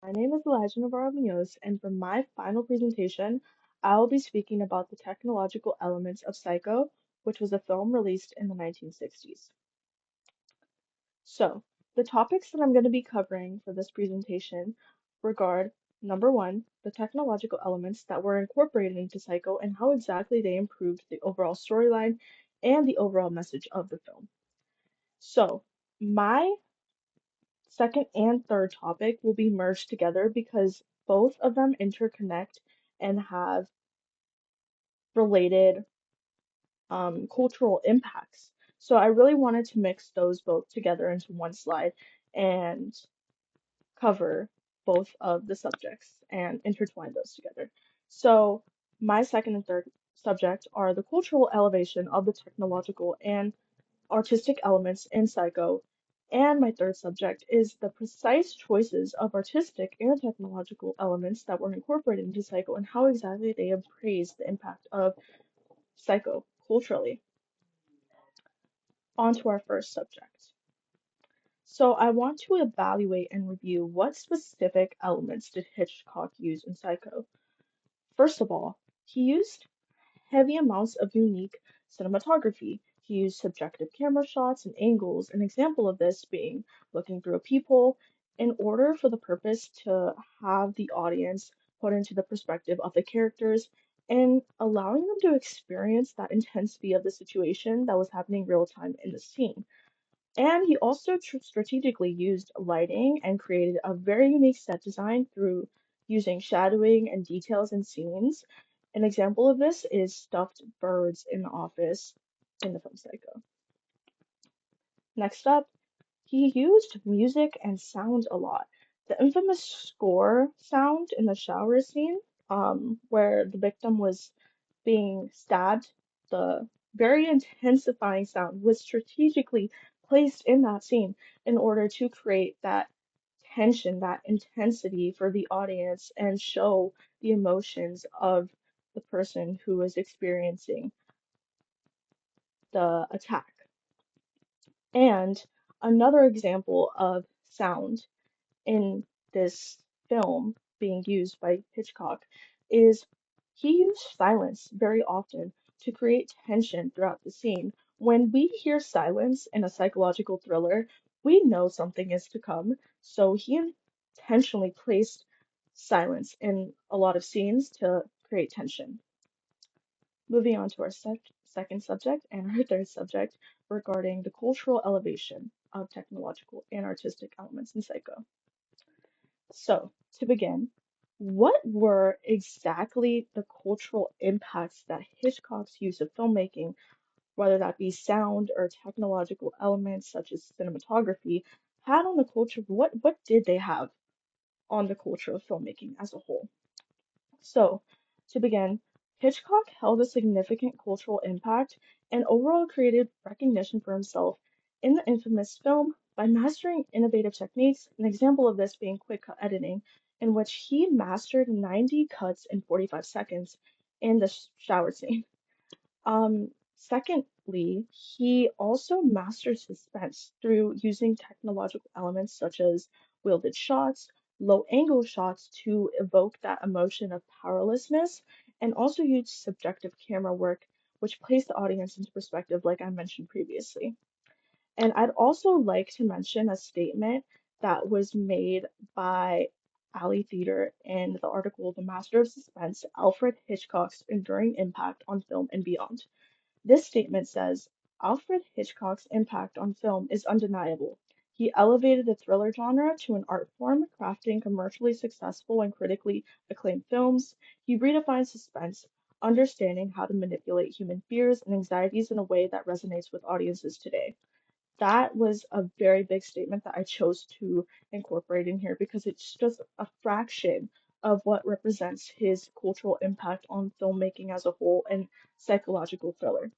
My name is Elijah Navarro Munoz, and for my final presentation, I will be speaking about the technological elements of Psycho, which was a film released in the 1960s. So, the topics that I'm going to be covering for this presentation regard number one, the technological elements that were incorporated into Psycho and how exactly they improved the overall storyline and the overall message of the film. So, my second and third topic will be merged together because both of them interconnect and have related cultural impacts. So I really wanted to mix those both together into one slide and cover both of the subjects and intertwine those together. So my second and third subject are the cultural elevation of the technological and artistic elements in Psycho, and my third subject is the precise choices of artistic and technological elements that were incorporated into Psycho and how exactly they appraise the impact of Psycho culturally. On to our first subject. So I want to evaluate and review what specific elements did Hitchcock use in Psycho. First of all, he used heavy amounts of unique cinematography. He used subjective camera shots and angles, an example of this being looking through a peephole, in order for the purpose to have the audience put into the perspective of the characters and allowing them to experience that intensity of the situation that was happening real time in the scene. And he also strategically used lighting and created a very unique set design through using shadowing and details in scenes. An example of this is stuffed birds in the office in the film Psycho. Next up, he used music and sound a lot. The infamous score sound in the shower scene, where the victim was being stabbed, the very intensifying sound was strategically placed in that scene in order to create that tension, that intensity for the audience and show the emotions of the person who was experiencing the attack. And another example of sound in this film being used by Hitchcock is he used silence very often to create tension throughout the scene. When we hear silence in a psychological thriller, we know something is to come, so he intentionally placed silence in a lot of scenes to create tension. Moving on to our second subject and our third subject regarding the cultural elevation of technological and artistic elements in Psycho. So, to begin, what were exactly the cultural impacts that Hitchcock's use of filmmaking, whether that be sound or technological elements such as cinematography, had on the culture? What did they have on the culture of filmmaking as a whole? So, to begin, Hitchcock held a significant cultural impact and overall created recognition for himself in the infamous film by mastering innovative techniques, an example of this being quick cut editing, in which he mastered 90 cuts in 45 seconds in the shower scene. Secondly, he also mastered suspense through using technological elements such as wielded shots, low angle shots to evoke that emotion of powerlessness, and also used subjective camera work, which placed the audience into perspective, like I mentioned previously. And I'd also like to mention a statement that was made by Ali Theater in the article The Master of Suspense, Alfred Hitchcock's Enduring Impact on Film and Beyond. This statement says, Alfred Hitchcock's impact on film is undeniable. He elevated the thriller genre to an art form, crafting commercially successful and critically acclaimed films. He redefined suspense, understanding how to manipulate human fears and anxieties in a way that resonates with audiences today. That was a very big statement that I chose to incorporate in here because it's just a fraction of what represents his cultural impact on filmmaking as a whole and psychological thriller.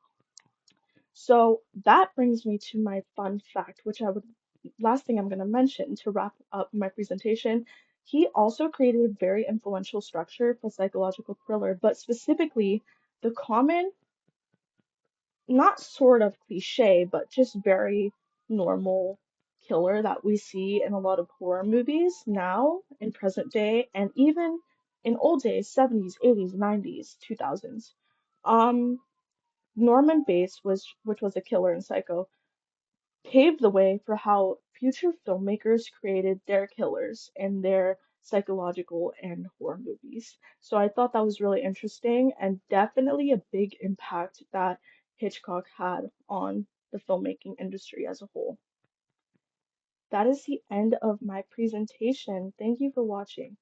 So that brings me to my fun fact, which I would, last thing I'm going to mention to wrap up my presentation. He also created a very influential structure for psychological thriller, but specifically the common, not sort of cliche, but just very normal killer that we see in a lot of horror movies now in present day and even in old days, 70s, 80s, 90s, 2000s. Um, Norman Bates which was a killer in Psycho, paved the way for how future filmmakers created their killers and their psychological and horror movies. So I thought that was really interesting and definitely a big impact that Hitchcock had on the filmmaking industry as a whole. That is the end of my presentation. Thank you for watching.